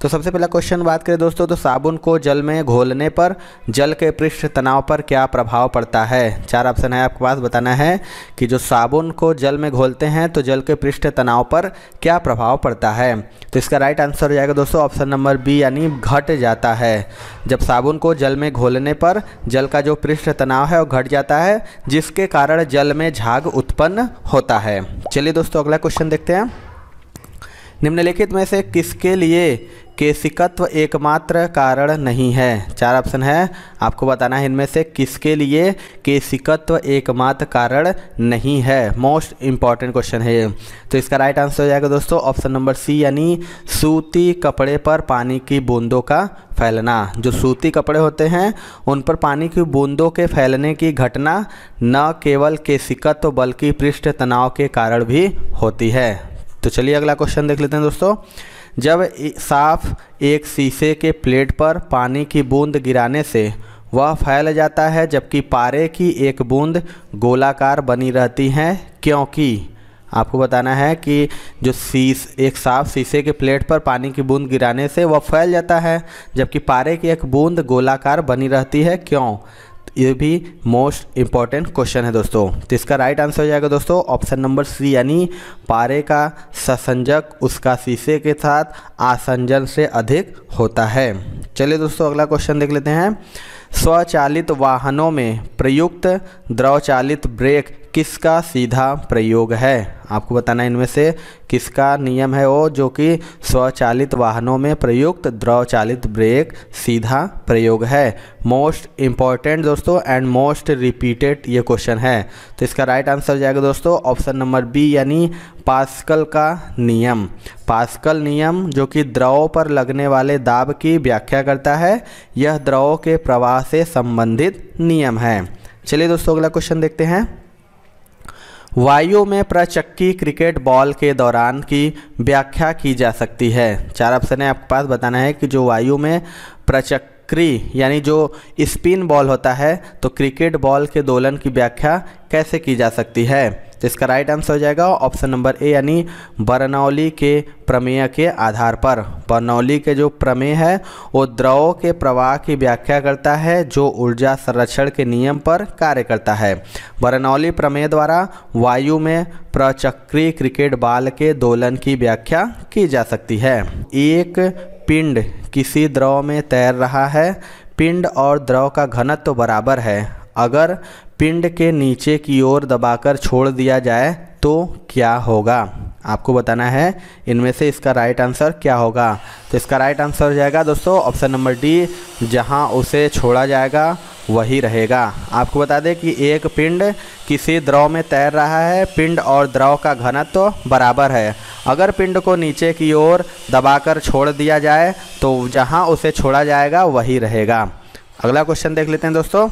तो सबसे पहला क्वेश्चन बात करें दोस्तों, तो साबुन को जल में घोलने पर जल के पृष्ठ तनाव पर क्या प्रभाव पड़ता है। चार ऑप्शन है आपके पास, बताना है कि जो साबुन को जल में घोलते हैं तो जल के पृष्ठ तनाव पर क्या प्रभाव पड़ता है। तो इसका राइट आंसर हो जाएगा दोस्तों ऑप्शन नंबर बी, यानी घट जाता है। जब साबुन को जल में घोलने पर जल का जो पृष्ठ तनाव है वो घट जाता है, जिसके कारण जल में झाग उत्पन्न होता है। चलिए दोस्तों अगला क्वेश्चन देखते हैं। निम्नलिखित में से किसके लिए केशिकत्व एकमात्र कारण नहीं है। चार ऑप्शन है, आपको बताना है इनमें से किसके लिए केशिकत्व एकमात्र कारण नहीं है। मोस्ट इंपॉर्टेंट क्वेश्चन है ये। तो इसका राइट आंसर हो जाएगा दोस्तों ऑप्शन नंबर सी, यानी सूती कपड़े पर पानी की बूंदों का फैलना। जो सूती कपड़े होते हैं उन पर पानी की बूंदों के फैलने की घटना न केवल केशिकत्व बल्कि पृष्ठ तनाव के कारण भी होती है। तो चलिए अगला क्वेश्चन देख लेते हैं दोस्तों। जब साफ एक शीशे के प्लेट पर पानी की बूंद गिराने से वह फैल जाता है, जबकि पारे की एक बूंद गोलाकार बनी रहती है, क्योंकि आपको बताना है कि जो एक साफ शीशे के प्लेट पर पानी की बूंद गिराने से वह फैल जाता है, जबकि पारे की एक बूंद गोलाकार बनी रहती है, क्यों। ये भी मोस्ट इम्पॉर्टेंट क्वेश्चन है दोस्तों। तो इसका राइट आंसर हो जाएगा दोस्तों ऑप्शन नंबर सी, यानी पारे का संसंजक उसका शीशे के साथ आसंजन से अधिक होता है। चलिए दोस्तों अगला क्वेश्चन देख लेते हैं। स्वचालित वाहनों में प्रयुक्त द्रवचालित ब्रेक किसका सीधा प्रयोग है। आपको बताना है इनमें से किसका नियम है वो जो कि स्वचालित वाहनों में प्रयुक्त द्रवचालित ब्रेक सीधा प्रयोग है। मोस्ट इम्पॉर्टेंट दोस्तों एंड मोस्ट रिपीटेड ये क्वेश्चन है। तो इसका राइट आंसर जाएगा दोस्तों ऑप्शन नंबर बी, यानी पास्कल का नियम। पास्कल नियम जो कि द्रव पर लगने वाले दाब की व्याख्या करता है, यह द्रव के प्रवाह से संबंधित नियम है। चलिए दोस्तों अगला क्वेश्चन देखते हैं। वायु में प्रचक्की क्रिकेट बॉल के दौरान की व्याख्या की जा सकती है। चार ऑप्शन है आपके पास, बताना है कि जो वायु में प्रचक्री यानी जो स्पिन बॉल होता है तो क्रिकेट बॉल के दोलन की व्याख्या कैसे की जा सकती है। तो इसका राइट आंसर हो जाएगा ऑप्शन नंबर ए, यानी बर्नौली के प्रमेय के आधार पर। बर्नौली के जो प्रमेय है वो द्रव के प्रवाह की व्याख्या करता है जो ऊर्जा संरक्षण के नियम पर कार्य करता है। बर्नौली प्रमेय द्वारा वायु में प्रचक्री क्रिकेट बॉल के दोलन की व्याख्या की जा सकती है। एक पिंड किसी द्रव में तैर रहा है, पिंड और द्रव का घनत्व बराबर है। अगर पिंड के नीचे की ओर दबाकर छोड़ दिया जाए तो क्या होगा। आपको बताना है इनमें से इसका राइट आंसर क्या होगा। तो इसका राइट आंसर हो जाएगा दोस्तों ऑप्शन नंबर डी, जहां उसे छोड़ा जाएगा वही रहेगा। आपको बता दें कि एक पिंड किसी द्रव में तैर रहा है, पिंड और द्रव का घनत्व बराबर है। अगर पिंड को नीचे की ओर दबाकर छोड़ दिया जाए तो जहां उसे छोड़ा जाएगा वही रहेगा। अगला क्वेश्चन देख लेते हैं दोस्तों।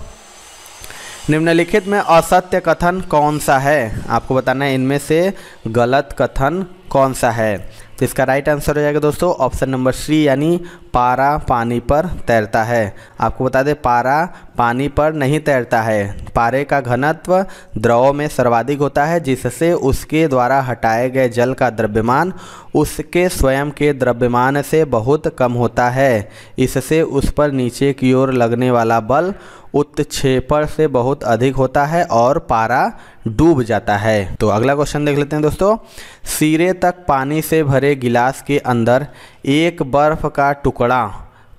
निम्नलिखित में असत्य कथन कौन सा है। आपको बताना है इनमें से गलत कथन कौन सा है। तो इसका राइट आंसर हो जाएगा दोस्तों ऑप्शन नंबर सी, यानी पारा पानी पर तैरता है। आपको बता दें पारा पानी पर नहीं तैरता है। पारे का घनत्व द्रव में सर्वाधिक होता है, जिससे उसके द्वारा हटाए गए जल का द्रव्यमान उसके स्वयं के द्रव्यमान से बहुत कम होता है। इससे उस पर नीचे की ओर लगने वाला बल उत्क्षेपण से बहुत अधिक होता है और पारा डूब जाता है। तो अगला क्वेश्चन देख लेते हैं दोस्तों। सिरे तक पानी से भरे गिलास के अंदर एक बर्फ का टुकड़ा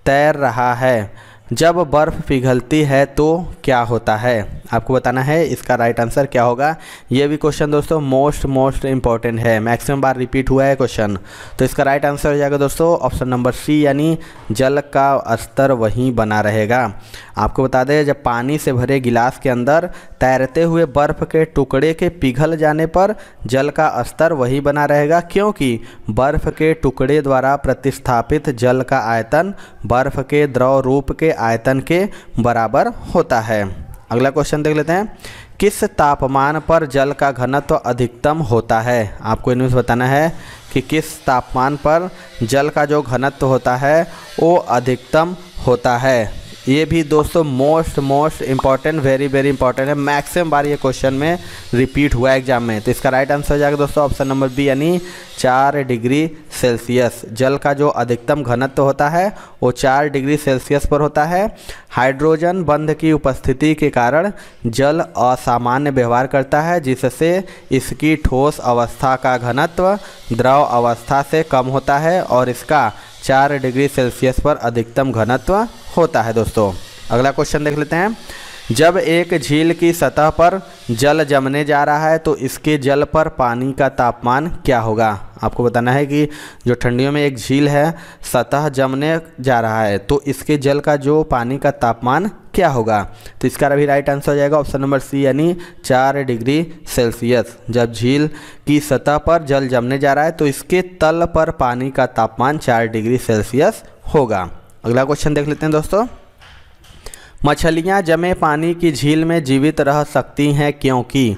तैर रहा है, जब बर्फ़ पिघलती है तो क्या होता है। आपको बताना है इसका राइट आंसर क्या होगा। ये भी क्वेश्चन दोस्तों मोस्ट इंपॉर्टेंट है, मैक्सिमम बार रिपीट हुआ है क्वेश्चन। तो इसका राइट आंसर हो जाएगा दोस्तों ऑप्शन नंबर सी, यानी जल का स्तर वहीं बना रहेगा। आपको बता दें जब पानी से भरे गिलास के अंदर तैरते हुए बर्फ़ के टुकड़े के पिघल जाने पर जल का स्तर वही बना रहेगा, क्योंकि बर्फ़ के टुकड़े द्वारा प्रतिस्थापित जल का आयतन बर्फ़ के द्रव रूप के आयतन के बराबर होता है। अगला क्वेश्चन देख लेते हैं। किस तापमान पर जल का घनत्व अधिकतम होता है। आपको इनमें से बताना है कि किस तापमान पर जल का जो घनत्व होता है वो अधिकतम होता है। ये भी दोस्तों most important, very very important है। मैक्सिमम बार ये क्वेश्चन में रिपीट हुआ है एग्जाम में। तो इसका राइट आंसर हो जाएगा दोस्तों ऑप्शन नंबर बी यानी 4 डिग्री सेल्सियस। जल का जो अधिकतम घनत्व होता है वो 4 डिग्री सेल्सियस पर होता है। हाइड्रोजन बंध की उपस्थिति के कारण जल असामान्य व्यवहार करता है, जिससे इसकी ठोस अवस्था का घनत्व द्रव अवस्था से कम होता है और इसका 4 डिग्री सेल्सियस पर अधिकतम घनत्व होता है। दोस्तों अगला क्वेश्चन देख लेते हैं। जब एक झील की सतह पर जल जमने जा रहा है तो इसके जल पर पानी का तापमान क्या होगा। आपको बताना है कि जो ठंडियों में एक झील है सतह जमने जा रहा है तो इसके जल का जो पानी का तापमान क्या होगा। तो इसका भी राइट आंसर हो जाएगा ऑप्शन नंबर सी यानी 4 डिग्री सेल्सियस। जब झील की सतह पर जल जमने जा रहा है तो इसके तल पर पानी का तापमान 4 डिग्री सेल्सियस होगा। अगला क्वेश्चन देख लेते हैं दोस्तों। मछलियाँ जमे पानी की झील में जीवित रह सकती हैं क्योंकि।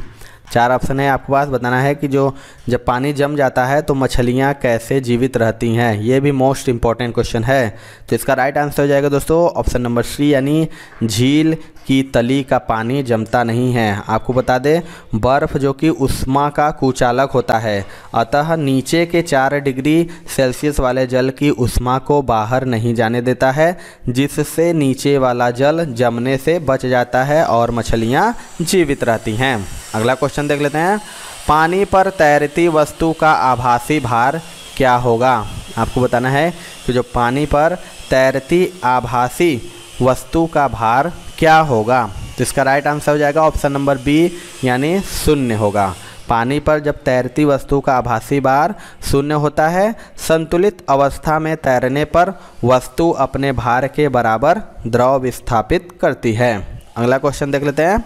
4 ऑप्शन है आपके पास। बताना है कि जब पानी जम जाता है तो मछलियाँ कैसे जीवित रहती हैं। ये भी मोस्ट इंपॉर्टेंट क्वेश्चन है। तो इसका राइट आंसर हो जाएगा दोस्तों ऑप्शन नंबर सी यानी झील की तली का पानी जमता नहीं है। आपको बता दें बर्फ़ जो कि उष्मा का कुचालक होता है, अतः नीचे के 4 डिग्री सेल्सियस वाले जल की उष्मा को बाहर नहीं जाने देता है, जिससे नीचे वाला जल जमने से बच जाता है और मछलियाँ जीवित रहती हैं। अगला क्वेश्चन देख लेते हैं। पानी पर तैरती वस्तु का आभासी भार क्या होगा। आपको बताना है कि जो पानी पर तैरती आभासी वस्तु का भार क्या होगा। तो इसका राइट आंसर हो जाएगा ऑप्शन नंबर बी यानी 0 होगा। पानी पर जब तैरती वस्तु का आभासी भार 0 होता है, संतुलित अवस्था में तैरने पर वस्तु अपने भार के बराबर द्रव विस्थापित करती है। अगला क्वेश्चन देख लेते हैं।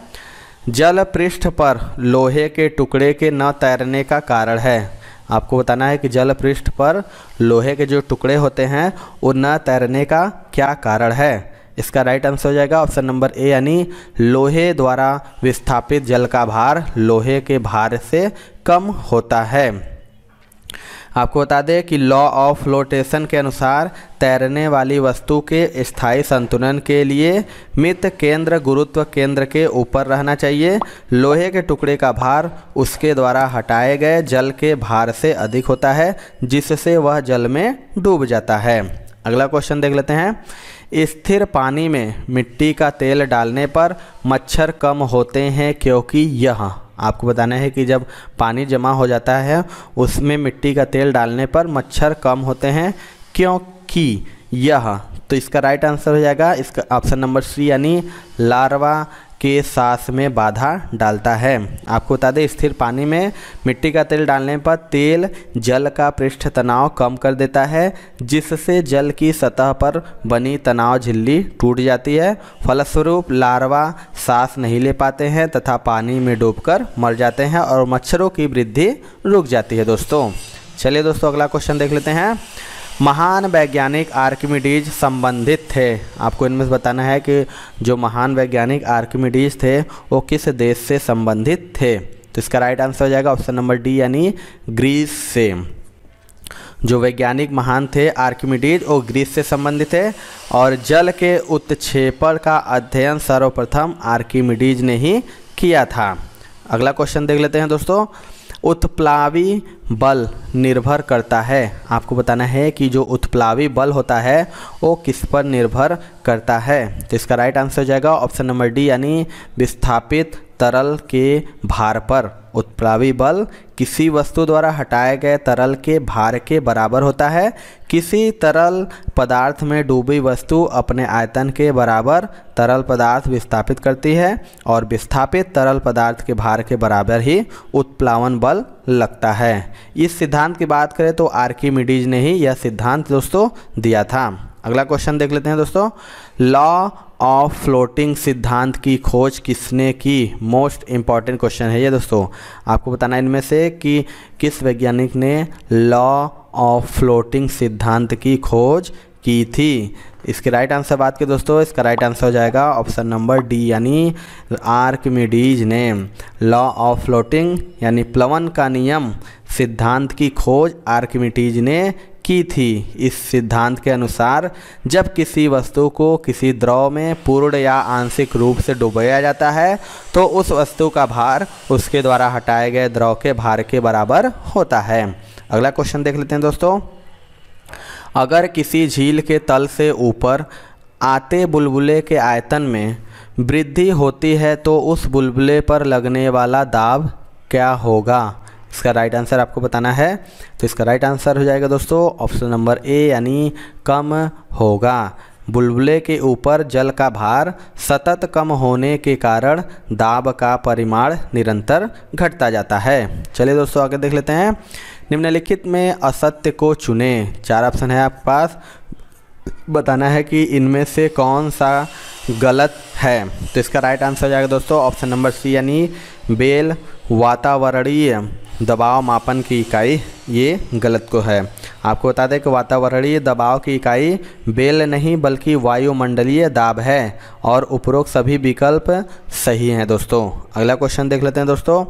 जल पृष्ठ पर लोहे के टुकड़े के न तैरने का कारण है। आपको बताना है कि जल पृष्ठ पर लोहे के जो टुकड़े होते हैं वो न तैरने का क्या कारण है। इसका राइट आंसर हो जाएगा ऑप्शन नंबर ए यानी लोहे द्वारा विस्थापित जल का भार लोहे के भार से कम होता है। आपको बता दें कि लॉ ऑफ फ्लोटेशन के अनुसार तैरने वाली वस्तु के स्थायी संतुलन के लिए मित केंद्र गुरुत्व केंद्र के ऊपर रहना चाहिए। लोहे के टुकड़े का भार उसके द्वारा हटाए गए जल के भार से अधिक होता है, जिससे वह जल में डूब जाता है। अगला क्वेश्चन देख लेते हैं। स्थिर पानी में मिट्टी का तेल डालने पर मच्छर कम होते हैं क्योंकि यह। आपको बताना है कि जब पानी जमा हो जाता है उसमें मिट्टी का तेल डालने पर मच्छर कम होते हैं क्योंकि यह। तो इसका राइट आंसर हो जाएगा इसका ऑप्शन नंबर सी यानी लार्वा के सांस में बाधा डालता है। आपको बता दें स्थिर पानी में मिट्टी का तेल डालने पर तेल जल का पृष्ठ तनाव कम कर देता है, जिससे जल की सतह पर बनी तनाव झिल्ली टूट जाती है। फलस्वरूप लार्वा सांस नहीं ले पाते हैं तथा पानी में डूबकर मर जाते हैं और मच्छरों की वृद्धि रुक जाती है। दोस्तों चलिए दोस्तों अगला क्वेश्चन देख लेते हैं। महान वैज्ञानिक आर्किमिडीज संबंधित थे। आपको इनमें से बताना है कि जो महान वैज्ञानिक आर्किमिडीज थे वो किस देश से संबंधित थे। तो इसका राइट आंसर हो जाएगा ऑप्शन नंबर डी यानी ग्रीस से। जो वैज्ञानिक महान थे आर्किमिडीज वो ग्रीस से संबंधित थे और जल के उत्क्षेपण का अध्ययन सर्वप्रथम आर्किमिडीज ने ही किया था। अगला क्वेश्चन देख लेते हैं दोस्तों। उत्प्लावी बल निर्भर करता है। आपको बताना है कि जो उत्प्लावी बल होता है वो किस पर निर्भर करता है। तो इसका राइट आंसर हो जाएगा ऑप्शन नंबर डी यानी विस्थापित तरल के भार पर। उत्प्लावी बल किसी वस्तु द्वारा हटाए गए तरल के भार के बराबर होता है। किसी तरल पदार्थ में डूबी वस्तु अपने आयतन के बराबर तरल पदार्थ विस्थापित करती है और विस्थापित तरल पदार्थ के भार के बराबर ही उत्प्लावन बल लगता है। इस सिद्धांत की बात करें तो आर्किमिडीज ने ही यह सिद्धांत दोस्तों दिया था। अगला क्वेश्चन देख लेते हैं दोस्तों। लॉ ऑफ फ्लोटिंग सिद्धांत की खोज किसने की। मोस्ट इंपॉर्टेंट क्वेश्चन है ये दोस्तों। आपको बताना इनमें से कि किस वैज्ञानिक ने लॉ ऑफ फ्लोटिंग सिद्धांत की खोज की थी। इसके राइट आंसर बात करें दोस्तों, इसका राइट आंसर हो जाएगा ऑप्शन नंबर डी यानी आर्किमिडीज ने। लॉ ऑफ फ्लोटिंग यानी प्लवन का नियम सिद्धांत की खोज आर्किमिडीज ने की थी। इस सिद्धांत के अनुसार जब किसी वस्तु को किसी द्रव में पूर्ण या आंशिक रूप से डुबोया जाता है तो उस वस्तु का भार उसके द्वारा हटाए गए द्रव के भार के बराबर होता है। अगला क्वेश्चन देख लेते हैं दोस्तों। अगर किसी झील के तल से ऊपर आते बुलबुले के आयतन में वृद्धि होती है तो उस बुलबुले पर लगने वाला दाब क्या होगा? इसका राइट आंसर आपको बताना है। तो इसका राइट आंसर हो जाएगा दोस्तों ऑप्शन नंबर ए यानी कम होगा। बुलबुले के ऊपर जल का भार सतत कम होने के कारण दाब का परिमाण निरंतर घटता जाता है। चलिए दोस्तों आगे देख लेते हैं। निम्नलिखित में असत्य को चुनें। 4 ऑप्शन है आपके पास, बताना है कि इनमें से कौन सा गलत है। तो इसका राइट आंसर हो जाएगा दोस्तों ऑप्शन नंबर सी यानी बेल वातावरणीय दबाव मापन की इकाई ये गलत को है। आपको बता दें कि वातावरणीय दबाव की इकाई बेल नहीं बल्कि वायुमंडलीय दाब है और उपरोक्त सभी विकल्प सही हैं दोस्तों। अगला क्वेश्चन देख लेते हैं दोस्तों।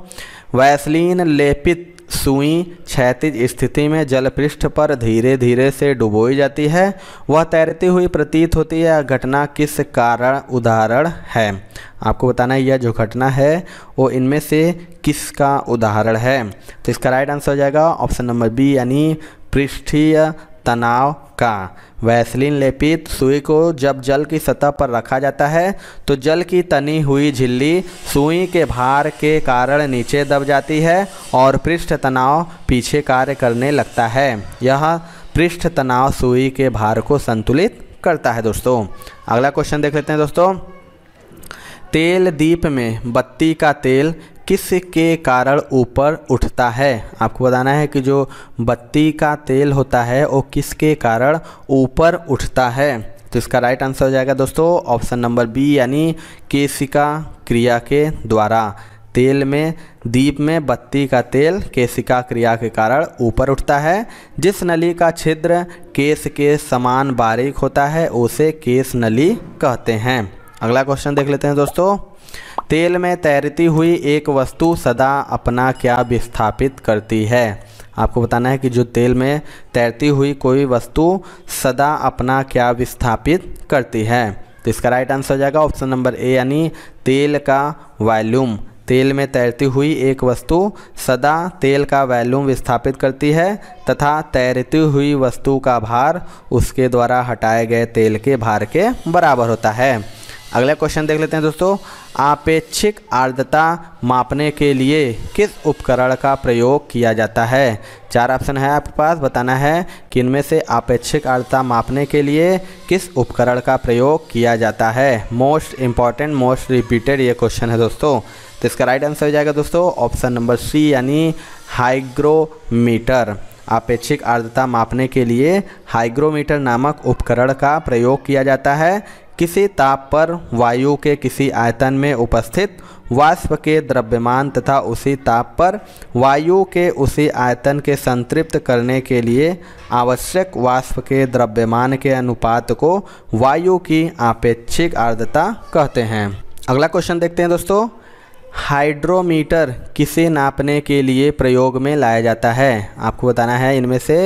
वैसलीन लेपित सुई क्षैतिज स्थिति में जल पृष्ठ पर धीरे धीरे से डुबोई जाती है। वह तैरती हुई प्रतीत होती है। यह घटना किस कारण उदाहरण है? आपको बताना है यह जो घटना है वो इनमें से किसका उदाहरण है। तो इसका राइट आंसर हो जाएगा ऑप्शन नंबर बी यानी पृष्ठीय तनाव का। वैसलीन लेपित सुई को जब जल की सतह पर रखा जाता है तो जल की तनी हुई झिल्ली सुई के भार के कारण नीचे दब जाती है और पृष्ठ तनाव पीछे कार्य करने लगता है। यह पृष्ठ तनाव सुई के भार को संतुलित करता है दोस्तों। अगला क्वेश्चन देख लेते हैं दोस्तों। तेल दीप में बत्ती का तेल किस के कारण ऊपर उठता है? आपको बताना है कि जो बत्ती का तेल होता है वो किसके कारण ऊपर उठता है। तो इसका राइट आंसर हो जाएगा दोस्तों ऑप्शन नंबर बी यानी केशिका क्रिया के द्वारा। तेल में दीप में बत्ती का तेल केशिका क्रिया के कारण ऊपर उठता है। जिस नली का छिद्र केश के समान बारीक होता है उसे केश नली कहते हैं। अगला क्वेश्चन देख लेते हैं दोस्तों। तेल में तैरती हुई एक वस्तु सदा अपना क्या विस्थापित करती है? आपको बताना है कि जो तेल में तैरती हुई कोई वस्तु सदा अपना क्या विस्थापित करती है। तो इसका राइट आंसर हो जाएगा ऑप्शन नंबर ए यानी तेल का वॉल्यूम। तेल में तैरती हुई एक वस्तु सदा तेल का वॉल्यूम विस्थापित करती है तथा तैरती हुई वस्तु का भार उसके द्वारा हटाए गए तेल के भार के बराबर होता है। अगला क्वेश्चन देख लेते हैं दोस्तों। आपेक्षिक आर्द्रता मापने के लिए किस उपकरण का प्रयोग किया जाता है? 4 ऑप्शन है आपके पास, बताना है कि इनमें से आपेक्षिक आर्द्रता मापने के लिए किस उपकरण का प्रयोग किया जाता है। मोस्ट इम्पॉर्टेंट मोस्ट रिपीटेड ये क्वेश्चन है दोस्तों। तो इसका राइट आंसर हो जाएगा दोस्तों ऑप्शन नंबर सी यानी हाइग्रोमीटर। आपेक्षिक आर्द्रता मापने के लिए हाइग्रोमीटर नामक उपकरण का प्रयोग किया जाता है। किसी ताप पर वायु के किसी आयतन में उपस्थित वाष्प के द्रव्यमान तथा उसी ताप पर वायु के उसी आयतन के संतृप्त करने के लिए आवश्यक वाष्प के द्रव्यमान के अनुपात को वायु की आपेक्षिक आर्द्रता कहते हैं। अगला क्वेश्चन देखते हैं दोस्तों। हाइड्रोमीटर किसे नापने के लिए प्रयोग में लाया जाता है? आपको बताना है इनमें से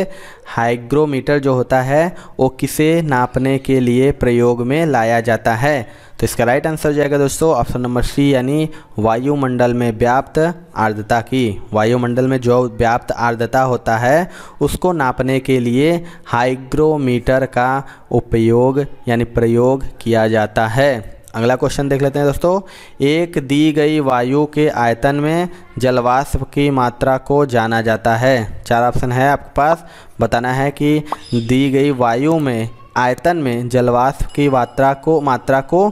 हाइग्रोमीटर जो होता है वो किसे नापने के लिए प्रयोग में लाया जाता है। तो इसका राइट आंसर हो जाएगा दोस्तों ऑप्शन नंबर सी यानी वायुमंडल में व्याप्त आर्द्रता की। वायुमंडल में जो व्याप्त आर्द्रता होता है उसको नापने के लिए हाइग्रोमीटर का उपयोग यानी प्रयोग किया जाता है। अगला क्वेश्चन देख लेते हैं दोस्तों। एक दी गई वायु के आयतन में जलवाष्प की मात्रा को जाना जाता है। 4 ऑप्शन है आपके पास, बताना है कि दी गई वायु में आयतन में जलवाष्प की मात्रा को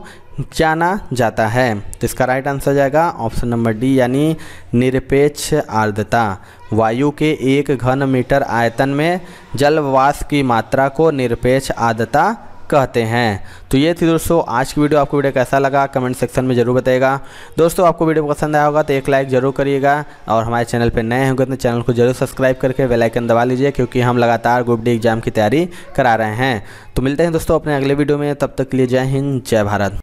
जाना जाता है। तो इसका राइट आंसर हो जाएगा ऑप्शन नंबर डी यानी निरपेक्ष आर्द्रता। वायु के 1 घन मीटर आयतन में जलवाष्प की मात्रा को निरपेक्ष आर्द्रता कहते हैं। तो ये थी दोस्तों आज की वीडियो। आपको वीडियो कैसा लगा कमेंट सेक्शन में जरूर बताइएगा। दोस्तों आपको वीडियो पसंद आया होगा तो एक लाइक जरूर करिएगा और हमारे चैनल पर नए होंगे तो चैनल को जरूर सब्सक्राइब करके बेल आइकन दबा लीजिए क्योंकि हम लगातार ग्रुप डी एग्जाम की तैयारी करा रहे हैं। तो मिलते हैं दोस्तों अपने अगले वीडियो में, तब तक के लिए जय हिंद जय भारत।